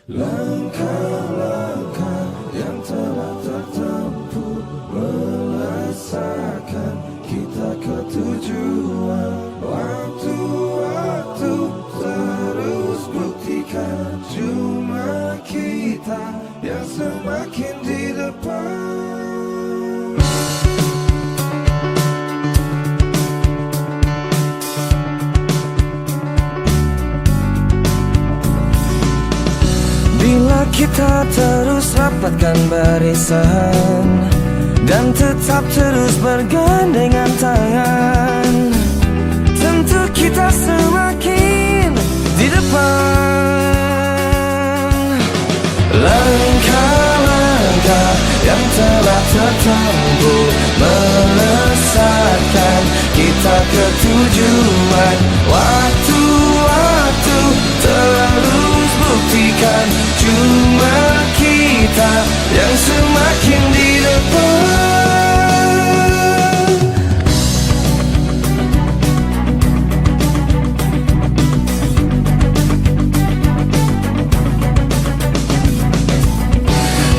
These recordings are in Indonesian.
Langkah-langkah yang telah tertempuh melesakan kita ke tujuan. Waktu-waktu terus buktikan cuma kita yang semakin di depan. Bila kita terus rapatkan barisan dan tetap terus bergandengan tangan, tentu kita semakin di depan. Langkah-langkah yang telah tertempuh melesatkan kita ke tujuan. Waktu-waktu terus buktikan cuma kita yang semakin di depan.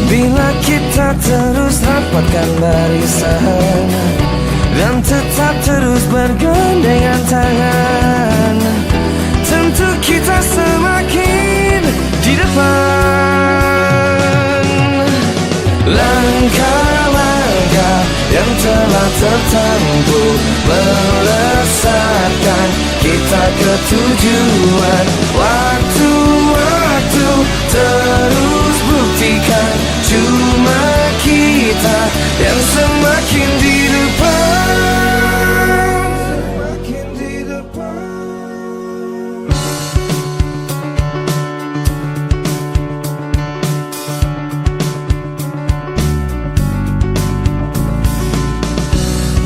Bila kita terus rapatkan barisan dan tetap terus bergandengan tangan, tentu kita semakin di depan. Langkah-langkah yang telah tertempuh melesatkan kita ke tujuan. Waktu-waktu terus buktikan cuma kita yang semakin di depan. Semakin di depan.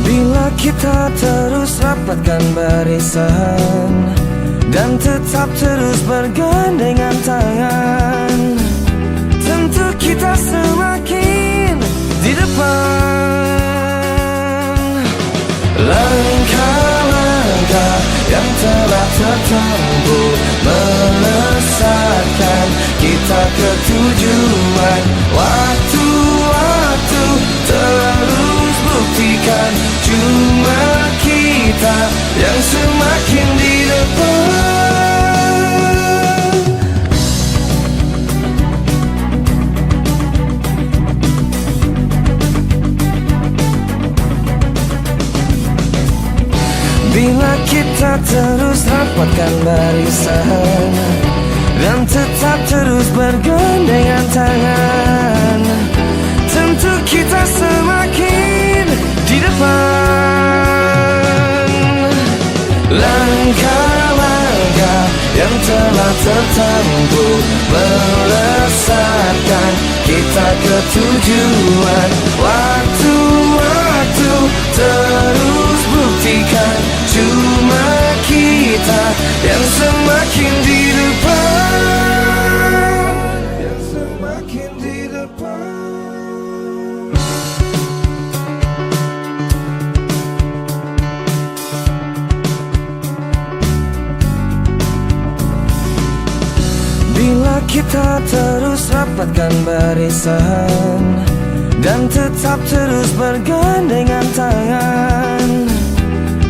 Bila kita terus rapatkan barisan dan tetap terus bergandengan tangan, tentu kita semakin di depan. Langkah-langkah yang telah tertempuh melesatkan kita ke tujuan. Waktu-waktu terus buktikan cuma kita yang semakin di depan. Bila kita terus rapatkan barisan dan tetap terus bergandengan tangan, tentu kita semakin di depan. Langkah-langkah yang telah tertempuh melesatkan kita ke tujuan. Waktu-waktu terus buktikan cuma kita yang semakin di depan. Yang semakin di depan. Bila kita terus rapatkan barisan dan tetap terus bergandengan tangan,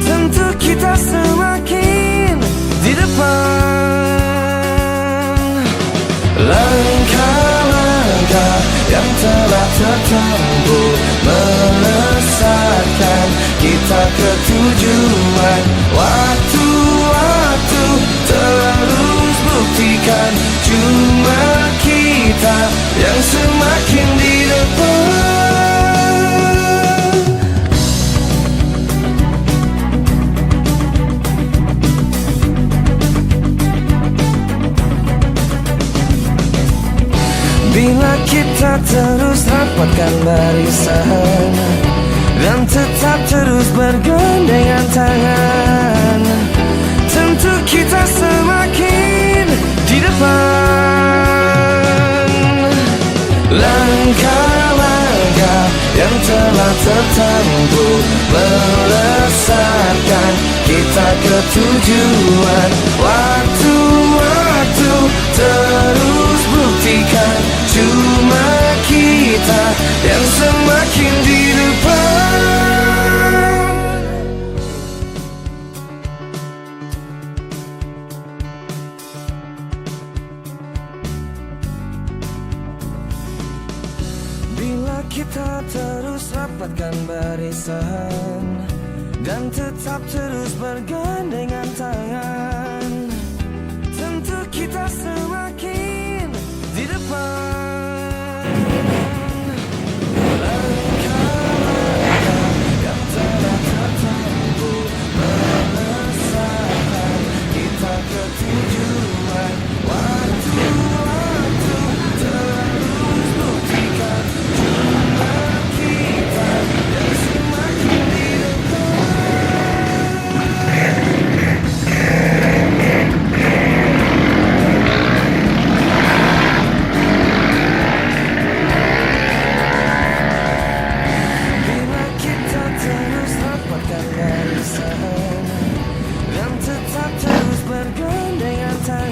tentu kita semakin di depan. Langkah-langkah yang telah tertempuh melesatkan kita ke tujuan. Waktu-waktu terus buktikan cuma kita yang semakin di depan. Bila kita terus rapatkan barisan dan tetap terus bergandengan tangan, tentu kita semakin di depan. Langkah-langkah yang telah tertempuh melesatkan kita ke tujuan. Waktu-waktu terus bukti kita terus rapatkan barisan dan tetap terus bergandengan tangan. Tentu kita semakin di depan. Langkah-langkah yang telah tertempuh melesatkan kita ke tujuan. Waktu-waktu terus buktikan jumlah kita yang semakin di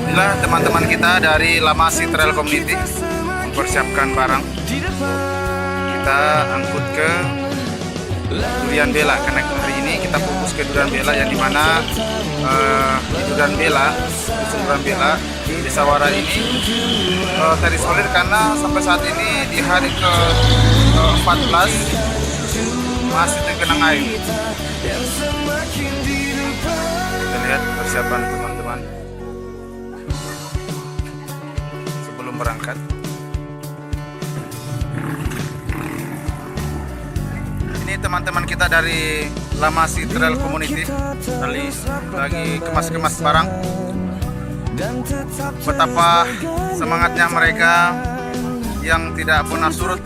Inilah teman-teman kita dari Lamasi Trail Community mempersiapkan barang. Kita angkut ke Durian Bela karena hari ini kita fokus ke Durian Bela yang dimana di Durian Bela, Durian Bela di Sawara ini terisolir karena sampai saat ini di hari ke-14 masih tergenang air. Kita lihat persiapan teman-teman sebelum berangkat. Ini teman-teman kita dari Lamasi Trail Community lagi kemas-kemas barang. Betapa semangatnya mereka yang tidak pernah surut.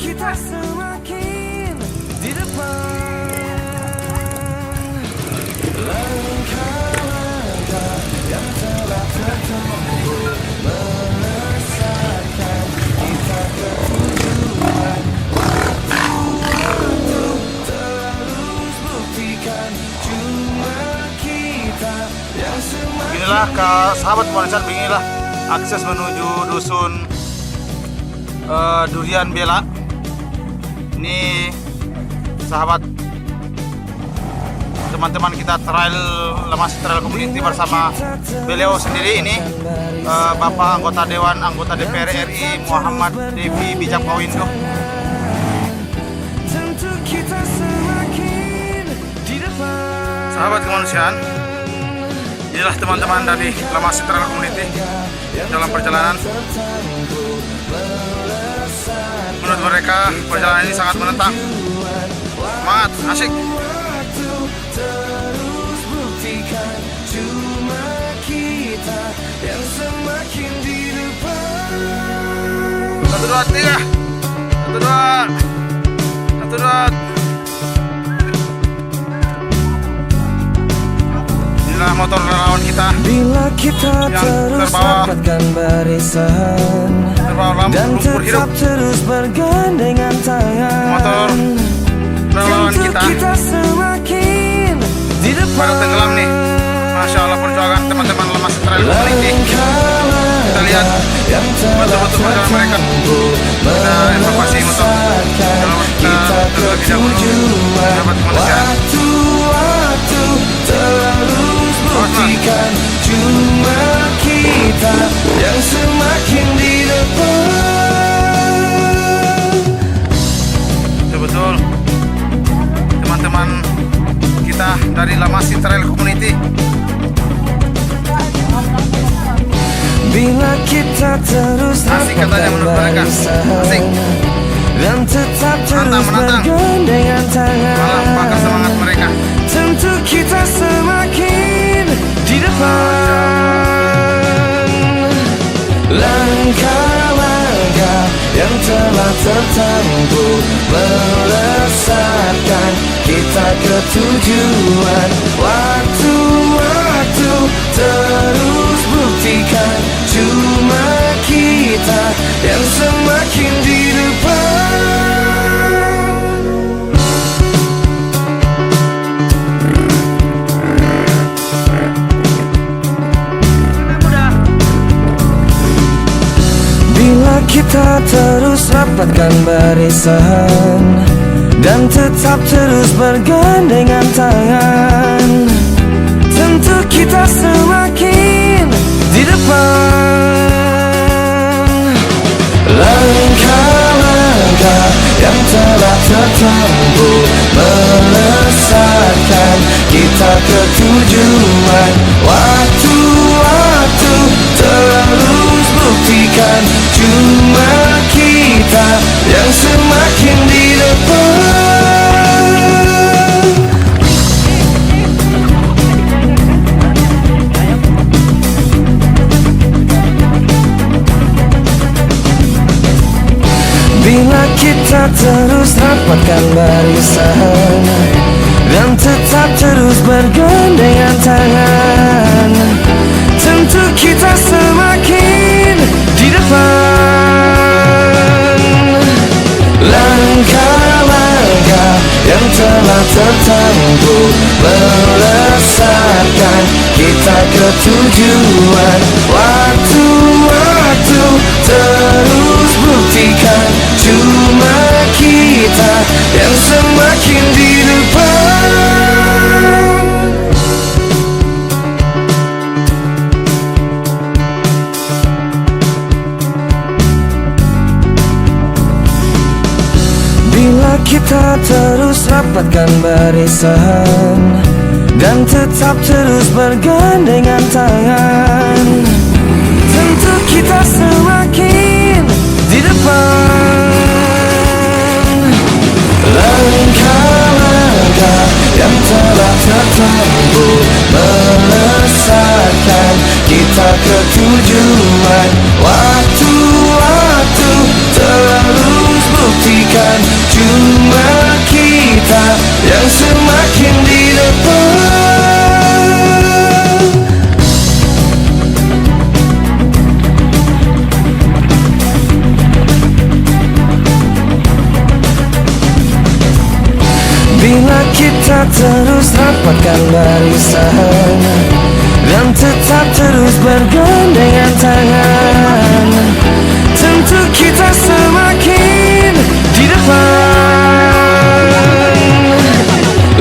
Yang telah tertempuh melesatkan kita ke tujuan. Waktu-waktu terus buktikan cuma kita yang semakin. Inilah sahabat Pemanusiaan, beginilah akses menuju dusun Durian Bela. Ini sahabat teman-teman kita Lamasi Trail Community bersama beliau sendiri ini Bapak anggota Dewan anggota DPR RI Muhammad Devi Bijakmawindo. Sahabat kemanusiaan, inilah teman-teman dari Lamasi Trail Community dalam perjalanan. Menurut mereka perjalanan ini sangat menantang, semangat, asik. Terus buktikan cuma kita yang semakin di depan. 1, 2, 3. 1, 2. 1, 2. Inilah motor relawan kita. Bila kita terus rapatkan barisan dan tetap terus bergandengan tangan. Motor relawan kita pada tenggelam nih. Masya Allah perjuangan teman-teman Lamasi Trail Community. Kita lihat betul-betul perjuangan mereka. Kita evakuasi motor kalau kita terlebih dahulu. Sahabat kemanusiaan. Waktu terus buktikan cuma kita yang semakin di depan. Betul-betul teman-teman kita dari Lamasi Trail Community. Bila kita terus asik katanya menurut mereka. Asik. Dan tetap terus bergandengan tangan. Malah bakar semangat mereka. Tentu kita semakin di depan. Langkah-langkah yang telah tertempuh melesatkan kita ke tujuan. Waktu-waktu terus buktikan cuma kita yang semakin di depan. Bila kita terus rapatkan barisan dan tetap terus bergandengan tangan, tentu kita semakin di depan. Langkah-langkah yang telah tertempuh, melesatkan kita ke tujuan. Waktu-waktu terus buktikan, cuma kita yang semakin di depan. Bila kita terus rapatkan barisan dan tetap terus bergandengan tangan, tentu kita semakin di depan. Langkah-langkah yang telah tertempuh, melesatkan kita ke tujuan. Waktu-waktu terus buktikan, cuma kita yang semakin di depan. Bila kita terus rapatkan barisan dan tetap terus bergandengan tangan, tentu kita semakin di depan. Langkah-langkah yang telah tertempuh, melesatkan kita ke tujuan. Waktu-waktu terus buktikan, cuma kita yang semakin di depan. Bila kita terus rapatkan barisan dan tetap terus bergandengan tangan, tentu kita semakin di depan.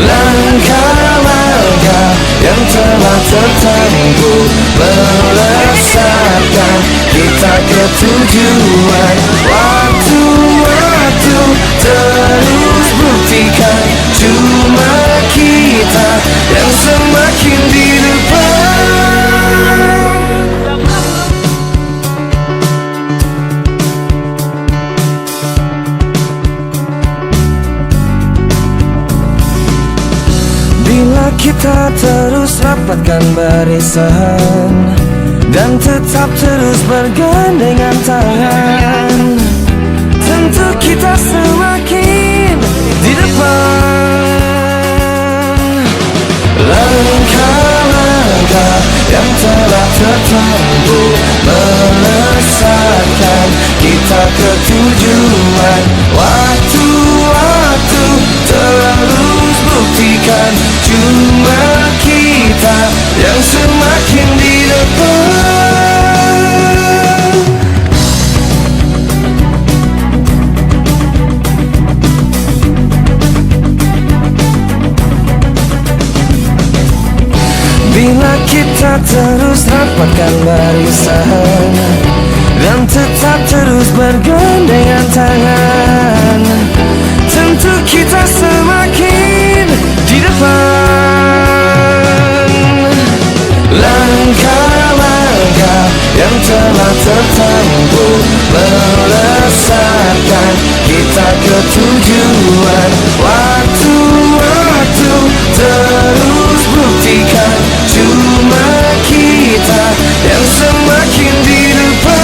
Langkah-langkah yang telah tertempuh, melesatkan kita ke tujuan. Waktu-waktu terus buktikan, cuma kita yang semakin di depan. Bila kita terus rapatkan barisan dan tetap terus bergandengan tangan, tentu kita semakin di depan. Langkah-langkah yang telah tertempuh, melesatkan kita ke tujuan. Waktu-waktu terus buktikan, cuma kita yang semakin di depan. Bila kita terus rapatkan barisan dan tetap terus bergandengan tangan, tentu kita semakin di depan. Langkah-langkah yang telah tertempuh, melesatkan kita ke tujuan. Waktu-waktu terus buktikan, cuma kita yang semakin di depan.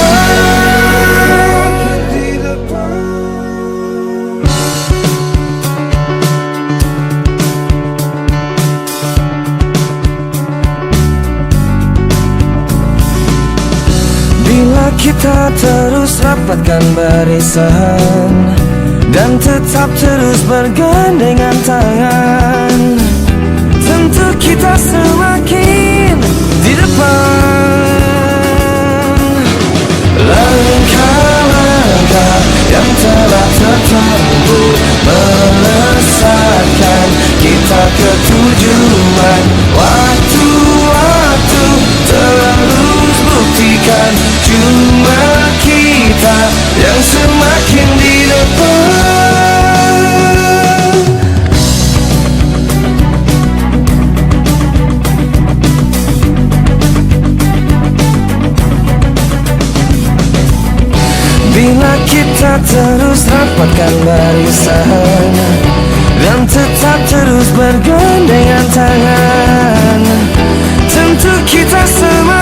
Bila kita terus rapatkan barisan dan tetap terus bergandengan tangan, tentu kita semakin di depan. Langkah-langkah yang telah tertempuh, melesatkan kita ke tujuan. Waktu-waktu terus buktikan, cuma kita yang semakin di depan. Marilah kita terus rapatkan barisan dan tetap terus bergandengan tangan. Tentu kita semua